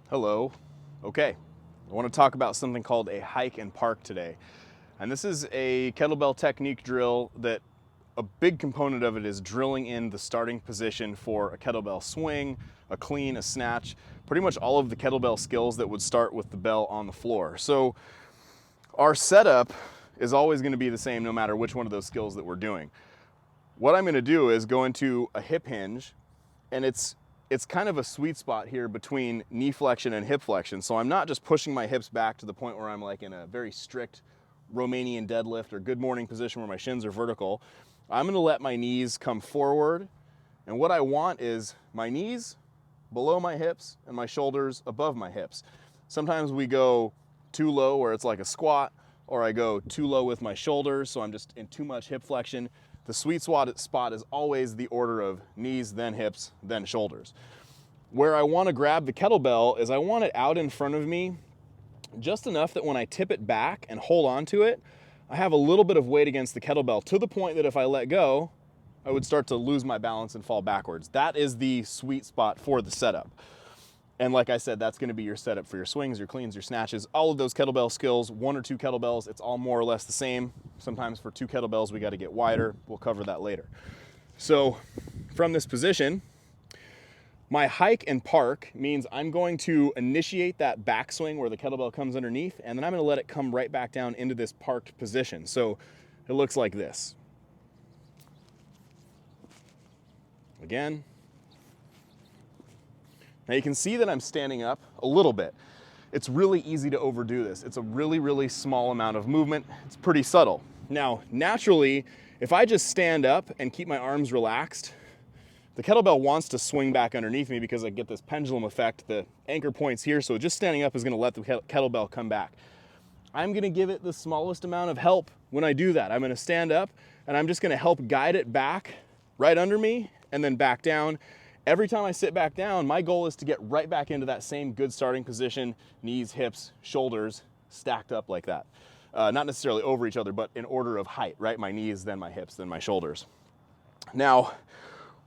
Hello. Okay, I want to talk about something called a hike and park today. And this is a kettlebell technique drill that a big component of it is drilling in the starting position for a kettlebell swing, a clean, a snatch, pretty much all of the kettlebell skills that would start with the bell on the floor. So our setup is always going to be the same no matter which one of those skills that we're doing. What I'm going to do is go into a hip hinge, and it's kind of a sweet spot here between knee flexion and hip flexion. So I'm not just pushing my hips back to the point where I'm like in a very strict Romanian deadlift or good morning position where my shins are vertical. I'm gonna let my knees come forward. And what I want is my knees below my hips and my shoulders above my hips. Sometimes we go too low where it's like a squat, or I go too low with my shoulders, so I'm just in too much hip flexion. The sweet spot is always the order of knees, then hips, then shoulders. Where I want to grab the kettlebell is I want it out in front of me just enough that when I tip it back and hold on to it, I have a little bit of weight against the kettlebell to the point that if I let go, I would start to lose my balance and fall backwards. That is the sweet spot for the setup. And like I said, that's gonna be your setup for your swings, your cleans, your snatches, all of those kettlebell skills, 1 or 2 kettlebells, it's all more or less the same. Sometimes for 2 kettlebells, we gotta get wider. We'll cover that later. So from this position, my hike and park means I'm going to initiate that backswing where the kettlebell comes underneath, and then I'm gonna let it come right back down into this parked position. So it looks like this. Again. Now you can see that I'm standing up a little bit. It's really easy to overdo this. It's a really, really small amount of movement. It's pretty subtle. Now, naturally, if I just stand up and keep my arms relaxed, the kettlebell wants to swing back underneath me because I get this pendulum effect. The anchor point's here, so just standing up is gonna let the kettlebell come back. I'm gonna give it the smallest amount of help when I do that. I'm gonna stand up and I'm just gonna help guide it back right under me and then back down. Every time I sit back down, my goal is to get right back into that same good starting position, knees, hips, shoulders, stacked up like that. Not necessarily over each other, but in order of height, right? My knees, then my hips, then my shoulders. Now,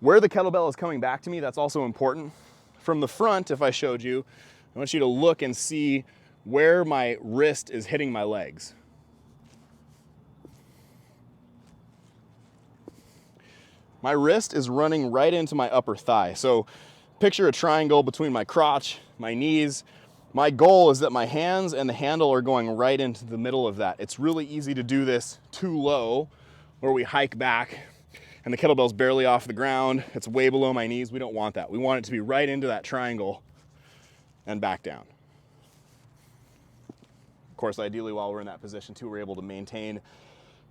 where the kettlebell is coming back to me, that's also important. From the front, if I showed you, I want you to look and see where my wrist is hitting my legs. My wrist is running right into my upper thigh. So picture a triangle between my crotch, my knees. My goal is that my hands and the handle are going right into the middle of that. It's really easy to do this too low, where we hike back and the kettlebell's barely off the ground. It's way below my knees. We don't want that. We want it to be right into that triangle and back down. Of course, ideally while we're in that position too, we're able to maintain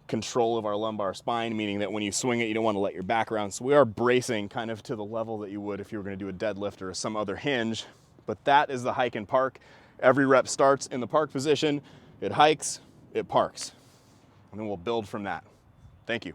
control of our lumbar spine, meaning that when you swing it, you don't want to let your back around. So we are bracing kind of to the level that you would if you were going to do a deadlift or some other hinge. But that is the hike and park. Every rep starts in the park position, it hikes, it parks, and then we'll build from that. Thank you.